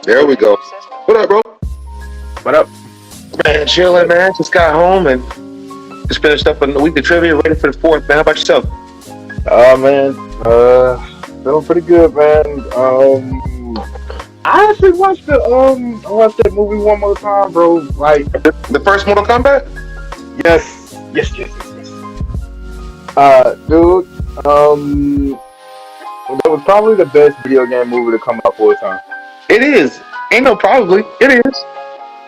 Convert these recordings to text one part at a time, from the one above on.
There we go. What up, bro? What up? Man, chilling, man. Just got home and just finished up a week of trivia, ready for the fourth, man. How about yourself? Man, feeling pretty good, man. I actually watched I watched that movie one more time, bro. Like The first Mortal Kombat? yes. Dude, that was probably the best video game movie to come out for a time. It is. Ain't no probably. It is.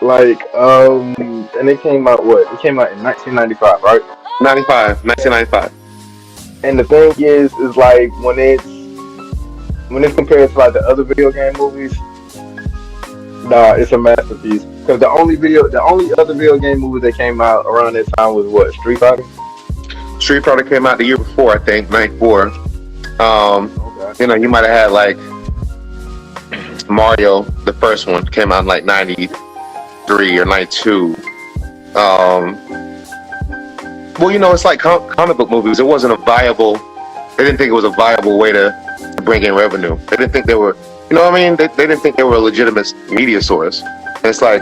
Like, and it came out what? It came out in 1995, right? 1995. And the thing is like when it's compared to like the other video game movies, nah, it's a masterpiece. Because the only other video game movie that came out around that time was what? Street Fighter. Street Fighter came out the year before, I think, 94. Okay. You know, you might have had like Mario, the first one came out in like 93 or 92. Well, you know, it's like comic book movies. It wasn't a viable. They didn't think it was a viable way to bring in revenue. They didn't think they were. You know what I mean? They didn't think they were a legitimate media source. And it's like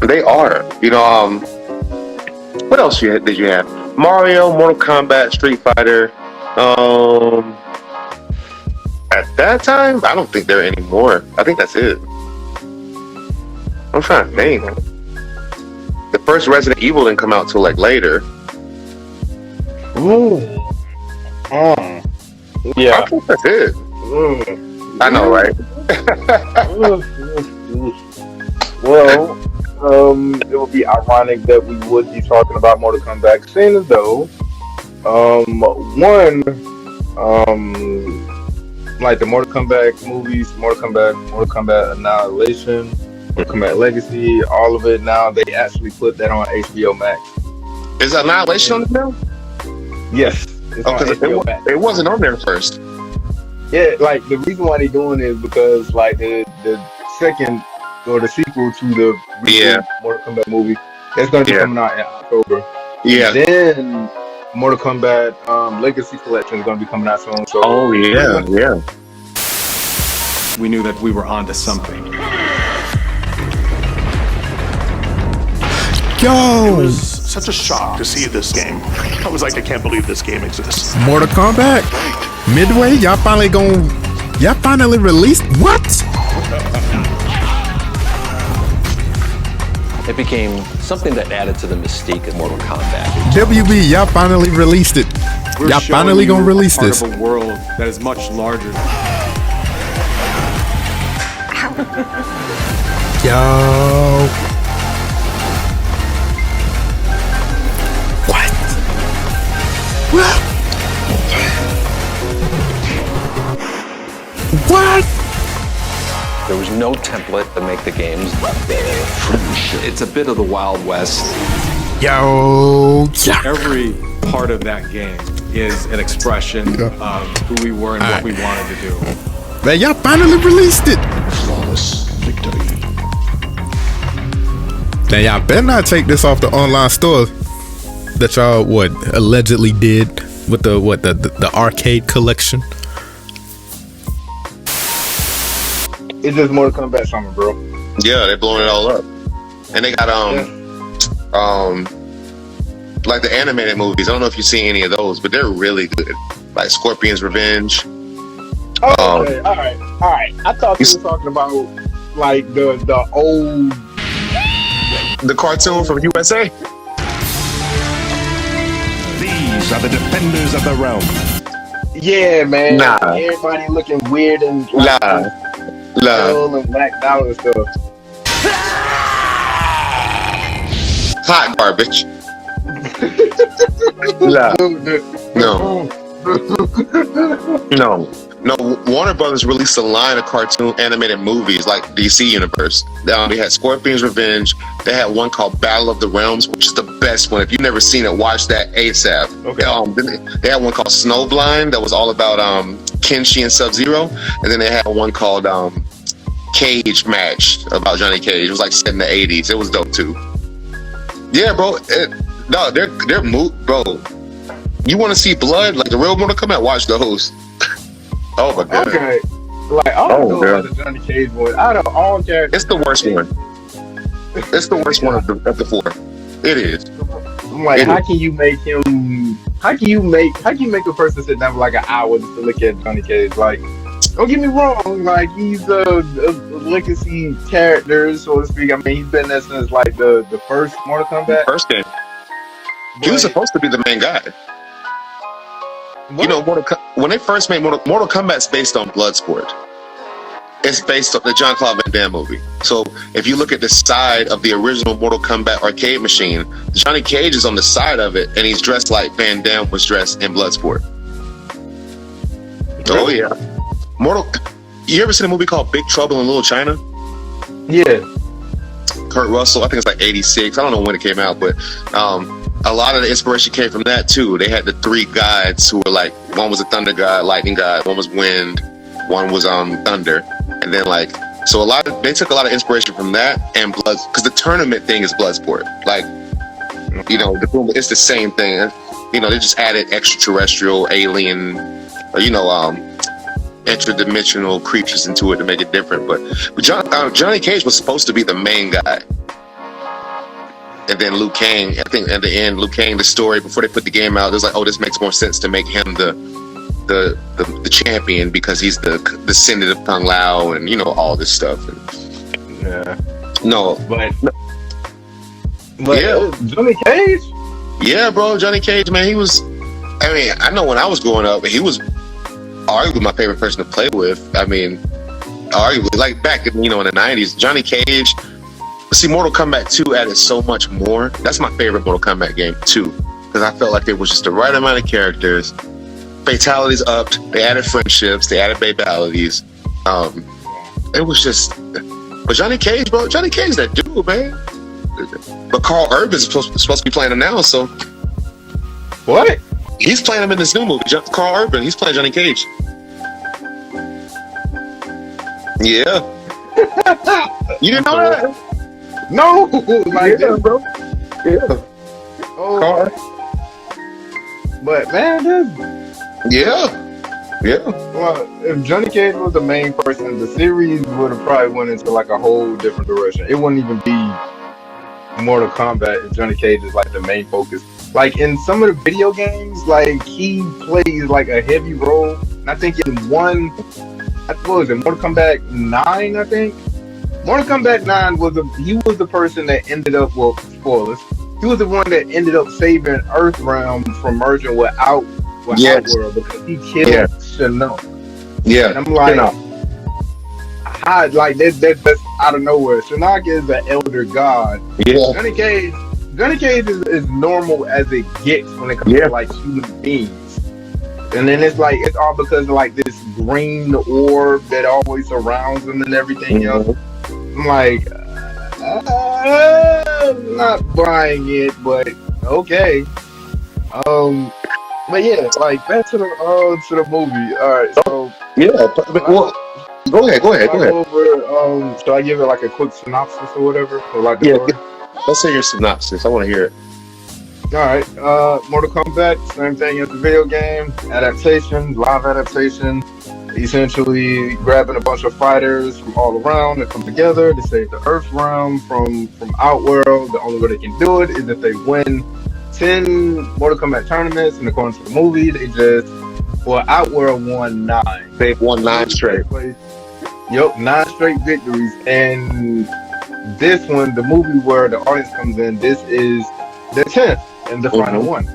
they are. You know. What else did you have? Mario, Mortal Kombat, Street Fighter. At that time, I don't think there are any more. I think that's it. I'm trying to think. The first Resident Evil didn't come out till like later. Ooh. Yeah. I think that's it. I know, right? Well, it would be ironic that we would be talking about Mortal Kombat, seeing as though, like the Mortal Kombat movies, Mortal Kombat Annihilation, Mortal Kombat Legacy, all of it now, they actually put that on HBO Max. Is Annihilation on the now? Yes. It's on HBO Max. It wasn't on there first. Yeah, like the reason why they're doing it is because like the second or the sequel to the Mortal Kombat movie that's going to be coming out in October. Yeah. And then Mortal Kombat Legacy Collection is going to be coming out soon. So yeah. We knew that we were onto something. Yo! It was such a shock to see this game. I was like, I can't believe this game exists. Mortal Kombat? Midway? Y'all finally released? What? It became something that added to the mystique of Mortal Kombat. WB, y'all finally released it. We're Y'all showing finally gonna you release part this. of a world that is much larger. Yo. What? What? There was no template to make the games. It's a bit of the Wild West. Yo. Every part of that game is an expression of who we were and what we wanted to do. Man, y'all finally released it. Flawless victory. Now y'all better not take this off the online store that y'all allegedly did with the arcade collection. it's just Mortal Kombat summer, bro. Yeah, they're blowing it all up, and they got like the animated movies. I don't know if you've seen any of those, but they're really good. Like Scorpion's Revenge. Oh, okay, all right. I thought you were talking about like the old, the cartoon from USA. These are the defenders of the realm. yeah, man. Nah. Everybody looking weird and like, Nah. and blacked out and stuff. Hot garbage. No. Warner Brothers released a line of cartoon animated movies like DC Universe. They had Scorpion's Revenge. They had one called Battle of the Realms, which is the best one. If you've never seen it, watch that ASAP. Okay. They had one called Snowblind that was all about Kenshi and Sub-Zero. And then they had one called Cage Match about Johnny Cage. It was like set in the 80s. It was dope too. Yeah, bro. They're bro. You want to see blood like the real Mortal Kombat? Watch those. Oh my god. Okay. Like, I don't know about the Johnny Cage one. Out of all characters, It's the worst one. It's the worst one of the four. It is. I'm like, how can you make him? How can you make a person sit down for like an hour just to look at Johnny Cage? Like, don't get me wrong, like he's a legacy character, so to speak. I mean, he's been there since like the first Mortal Kombat. First game. He was supposed to be the main guy. What? You know, when they first made Mortal Kombat's based on Bloodsport. It's based on the Jean-Claude Van Damme movie. So if you look at the side of the original Mortal Kombat arcade machine, Johnny Cage is on the side of it, and he's dressed like Van Damme was dressed in Bloodsport. Oh yeah. You ever seen a movie called Big Trouble in Little China? Yeah. Kurt Russell, I think it's like 86. I don't know when it came out, but a lot of the inspiration came from that too. They had the three gods who were like, one was a thunder god, lightning god, one was wind, one was thunder. And then they took a lot of inspiration from that and blood, because the tournament thing is Bloodsport. Like, you know, it's the same thing. You know, they just added extraterrestrial, alien, or, you know, interdimensional creatures into it to make it different. But Johnny Cage was supposed to be the main guy. And then Liu Kang, I think at the end, Liu Kang, the story before they put the game out, it was like, oh, this makes more sense to make him the champion because he's the descendant of Kung Lao and, you know, all this stuff. And, yeah. No. But yeah. Johnny Cage? Yeah, bro. Johnny Cage, man, I mean, I know when I was growing up, he was arguably my favorite person to play with. I mean, arguably, like back in, you know, in the 90s, Johnny Cage. See, Mortal Kombat 2 added so much more. That's my favorite Mortal Kombat game, 2. Because I felt like there was just the right amount of characters. Fatalities upped. They added friendships. They added babalities. It was just... But Johnny Cage, bro. Johnny Cage, that dude, man. But Carl Urban's supposed to be playing him now, so... What? He's playing him in this new movie. Carl Urban, he's playing Johnny Cage. Yeah. You didn't know that? No! Like, yeah, bro. Yeah. Oh. Carl. But, man, Yeah. Yeah. well, if Johnny Cage was the main person, the series would have probably went into like a whole different direction. It wouldn't even be Mortal Kombat if Johnny Cage is like the main focus. Like in some of the video games, like he plays like a heavy role. And I think in what was it, Mortal Kombat 9, I think? Mortal Kombat 9 he was the person that ended up, well, spoilers, he was the one that ended up saving Earthrealm from merging with Outworld because he killed Shang Tsung. Yeah. And I'm like, that's out of nowhere. Shinnok is the elder god. Yeah. Johnny Cage is normal as it gets when it comes to like human beings. And then it's all because of like this green orb that always surrounds him and everything else. I'm like, I'm not buying it, but okay. But yeah, like back to the movie. All right, so well, go ahead. Over, should I give it like a quick synopsis or whatever? Or like the story? Let's hear your synopsis. I want to hear it. All right, Mortal Kombat, same thing as the video game. Adaptation, live adaptation. Essentially grabbing a bunch of fighters from all around that come together to save the Earth realm from Outworld. The only way they can do it is if they win 10 Mortal Kombat tournaments, and according to the movie, Outworld won 9. They've won 9 straight. Yep, 9 straight victories. And this one, the movie where the audience comes in, this is the 10th and the final one.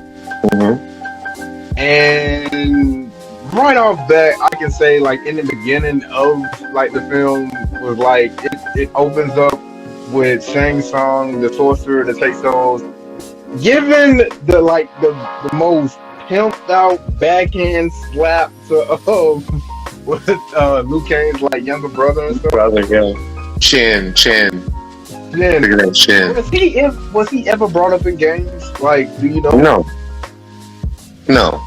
And right off bat, I can say, like, in the beginning of like the film was like it opens up with Shang Tsung, the sorcerer, that takes those, given the most pimped out backhand slap to with Liu Kang's like younger brother and stuff. Chin. Was he ever brought up in games? Like, do you know? No.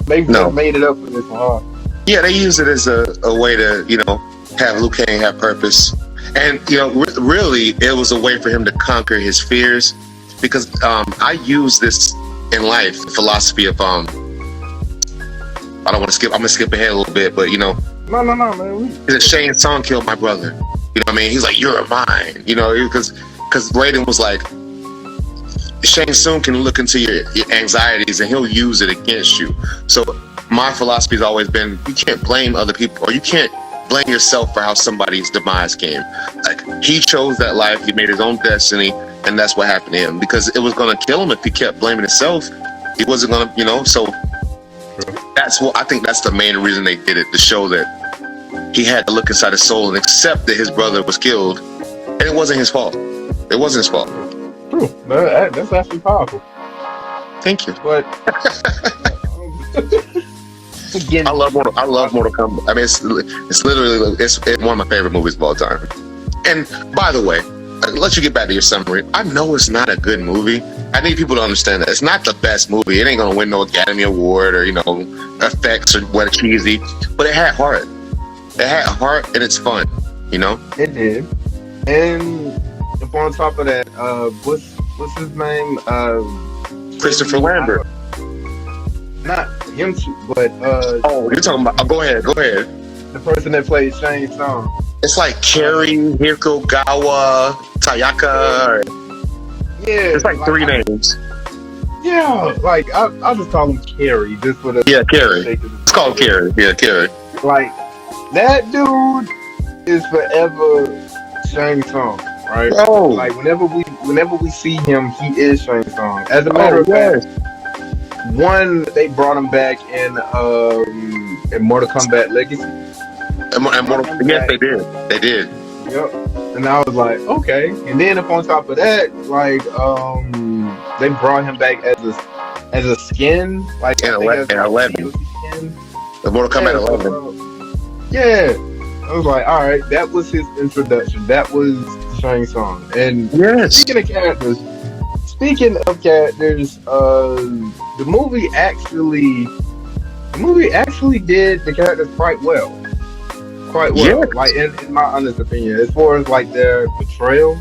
Maybe they made it up for this one. Yeah, they use it as a way to, you know, have Liu Kang have purpose. And, you know, really, it was a way for him to conquer his fears. Because I use this in life, the philosophy of, I'm going to skip ahead a little bit, but, you know, No, man. He said, Shang Tsung killed my brother. You know what I mean? He's like, you're mine. You know, because Raiden was like, Shang Tsung can look into your anxieties and he'll use it against you. So my philosophy has always been, you can't blame other people, or you can't blame yourself for how somebody's demise came. Like, he chose that life, he made his own destiny, and that's what happened to him. Because it was going to kill him if he kept blaming himself. He wasn't going to, you know, so that's what I think that's the main reason they did it, to show that he had to look inside his soul and accept that his brother was killed, and it wasn't his fault. It wasn't his fault. True. That's actually powerful. Thank you. But again, I love Mortal Kombat. I mean, it's literally it's one of my favorite movies of all time. And by the way, I'll let you get back to your summary. I know it's not a good movie. I need people to understand that it's not the best movie. It ain't gonna win no Academy Award or, you know, effects or what cheesy. But it had heart. It had heart and it's fun. You know. It did. And if on top of that, what's his name? Christopher Lambert. Not him, but oh, you're talking about. Oh, go ahead. The person that played Shang Tsung. It's like cary, hiroyuki-tagawa, Tayaka. Yeah, it's like three names. Yeah, like I'll just call him Cary, just for the cary. It's called Cary. Yeah, Cary. Like that dude is forever Shang Tsung, right? Oh. Like whenever we see him, he is Shang Tsung. As a matter of fact, they brought him back in Mortal Kombat Legacy. Yes, they did. Yep. And I was like, okay. And then up on top of that, like they brought him back as a skin, like in 11. The Mortal Kombat 11. Yeah. I was like, all right, that was his introduction. That was Shang Tsung. And speaking of characters, the movie actually did the characters quite well. Like in my honest opinion, as far as like their portrayal,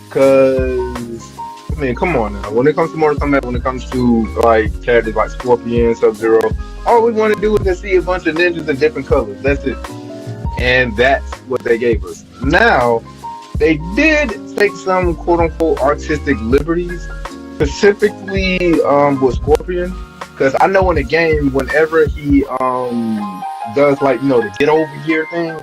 because I mean, come on now. When it comes to Mortal Kombat, when it comes to like characters like Scorpion, Sub-Zero, all we want to do is just see a bunch of ninjas in different colors. That's it, and that's what they gave us. Now, they did take some quote-unquote artistic liberties, specifically with Scorpion, because I know in the game, whenever he does like, you know, the get over here thing.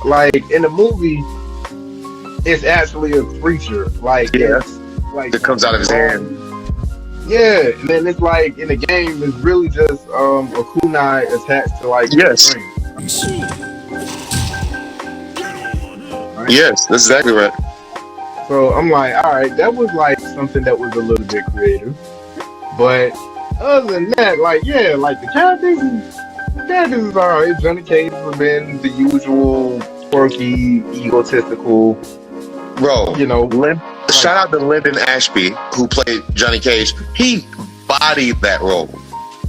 Like in the movie, it's actually a creature. Like it comes out of his hand. Yeah, and then it's like in the game, it's really just a kunai attached to like the string. Right? Yes, that's exactly right. So I'm like, all right, that was like something that was a little bit creative. But other than that, like like the characters is alright. Johnny Cage has been the usual quirky, egotistical. Bro, you know. Shout out to Linden Ashby, who played Johnny Cage. He bodied that role.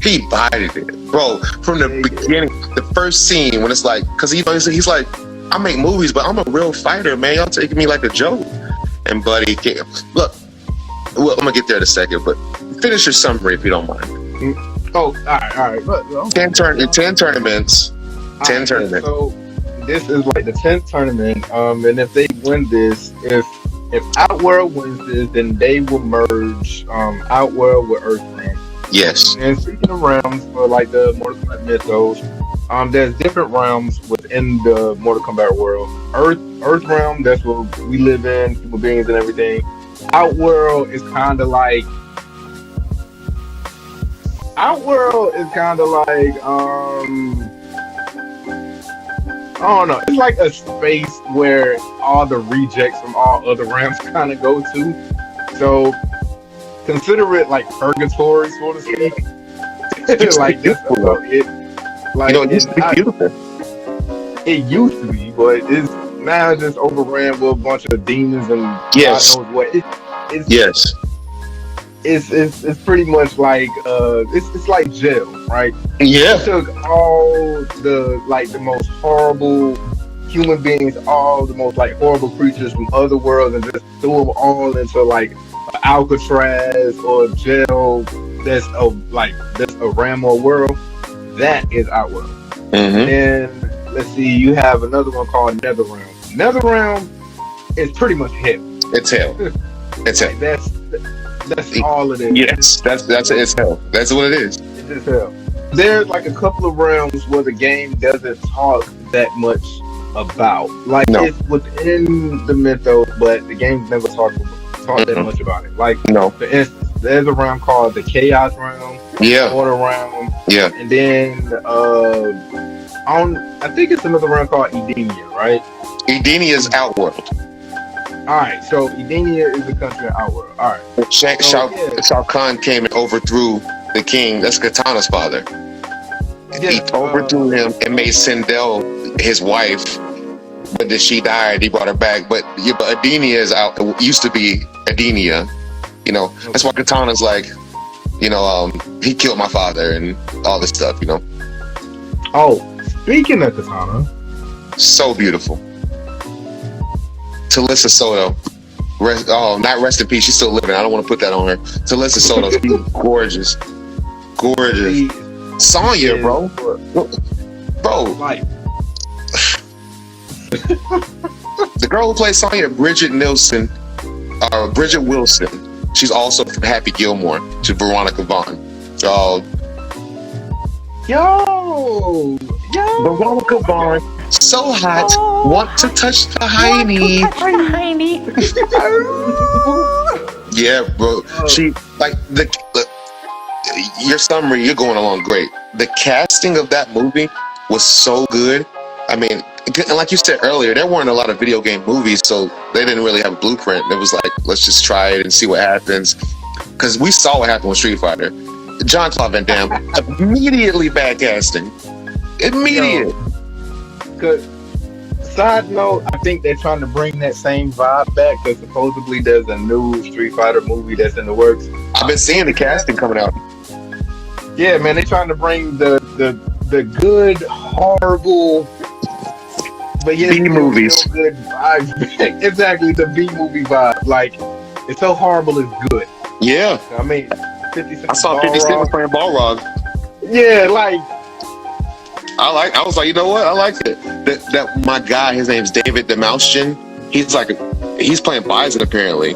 He bodied it, bro. From the beginning, the first scene when it's like, because he's like, I make movies, but I'm a real fighter, man. Y'all taking me like a joke. And Buddy, look, well, I'm gonna get there in a second, but finish your summary if you don't mind. Oh, all right. But, 10 tournaments. 10 tournaments. So this is like the 10th tournament. And if they win this, if Outworld wins this, then they will merge Outworld with Earthrealm. Yes. And speaking of realms for like the Mortal Kombat mythos, there's different realms within the Mortal Kombat world. Earthrealm, that's what we live in, human beings and everything. Outworld is kind of like I don't know. It's like a space where all the rejects from all other realms kind of go to. So consider it like purgatory, so to speak. Like that's about it. Like it used to be beautiful. It used to be, but it's now just overran with a bunch of demons and God knows what. it's pretty much like it's like jail, right? Yeah. They took all the most horrible human beings, all the most like horrible creatures from other worlds, and just threw them all into like Alcatraz or jail. That's a realm or world. That is Outworld. Mm-hmm. And let's see, you have another one called Netherrealm. Netherrealm is pretty much hell. It's hell. It's hell. That's all it is. Yes, that's it's hell. That's what it is. It's just hell. There's like a couple of realms where the game doesn't talk that much about. Like No. it's within the mythos, but the game never talk that much about it. Like No. for instance, there's a realm called the Chaos Realm, Yeah. Order Realm, Yeah. and then I think it's another realm called Edenia, right? Edenia's Outworld. Alright, so Edenia is the country of Outworld. Alright. Shao Kahn came and overthrew the king. That's Katana's father. He overthrew him and made Sindel his wife. But then she died. He brought her back. But Edenia is out. It used to be Edenia. You know, that's why Katana's like, he killed my father and all this stuff. Oh, speaking of Katana, So beautiful. Tailsa Soto. Not rest in peace. She's still living. I don't want to put that on her. Tailsa Soto. She's gorgeous. Gorgeous. Sonya, bro. Bro. Like, The girl who plays Sonya, Bridgette Wilson. She's also from Happy Gilmore. She's Veronica Vaughn. So, yo, Veronica Vaughn, so hot, want to touch the hiney. Yeah, bro. She like your summary. You're going along great. The casting of that movie was so good. I mean, and like you said earlier, there weren't a lot of video game movies, so they didn't really have a blueprint. It was like, let's just try it and see what happens. Because we saw what happened with Street Fighter. Jean-Claude Van Damme, immediately bad casting. Immediate. Because, side note, I think they're trying to bring that same vibe back because supposedly there's a new Street Fighter movie that's in the works. I've been seeing the casting coming out. Yeah, man, they're trying to bring the good, horrible, but yet B movies. good vibes. Exactly, the B movie vibe. Like, it's so horrible it's good. Yeah. I mean, 50 Cent. I saw 50 Cent was playing Balrog. Yeah, like. I was like, you know what? I like it. That my guy, his name's David the Mousechin. He's playing Bison apparently.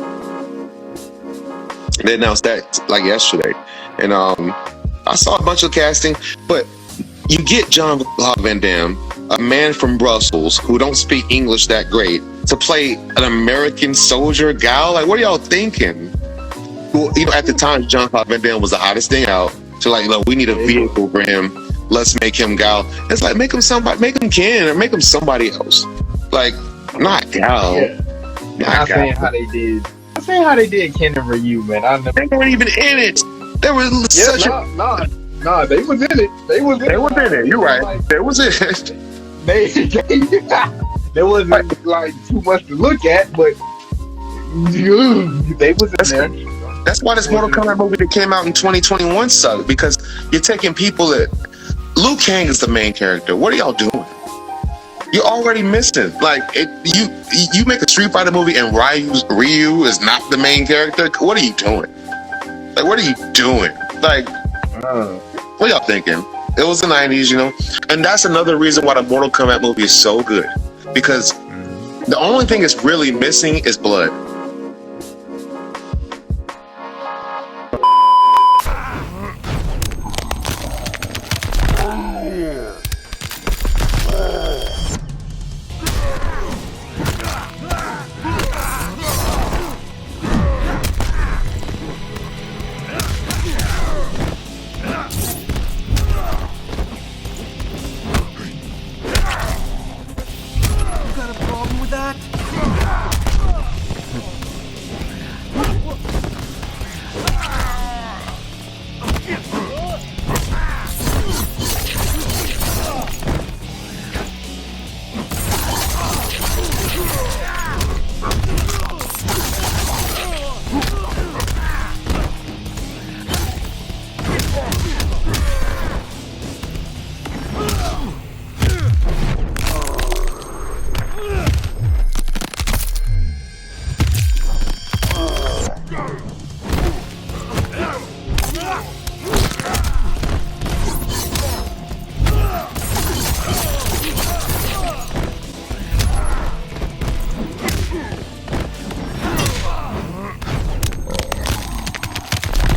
They announced that like yesterday. And I saw a bunch of casting, but you get Jean-Claude Van Damme, a man from Brussels who don't speak English that great, to play an American soldier gal. Like, what are y'all thinking? Well, at the time, Jean-Claude Van Damme was the hottest thing out. So like, look, we need a vehicle for him. Let's make him Gal. It's like, make him somebody, make him Ken, or make him somebody else. Like, not Gal. Yeah. I'm saying how they did. I'm saying how they did Ken and Ryu, man. They weren't even in it. They were such Nah, they was in it. They was in it. You're right. Like, They was in it. There wasn't like too much to look at, but they was in there. That's why this Mortal Kombat movie that came out in 2021 sucked, because you're taking people that Liu Kang is the main character. What are y'all doing? You're already missing. Like, you make a Street Fighter movie and Ryu is not the main character. What are you doing? Like, what are you doing? Like, what y'all thinking? It was the 90s, and that's another reason why the Mortal Kombat movie is so good, because the only thing it's really missing is blood.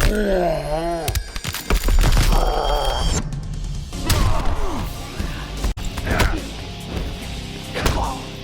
Yeah.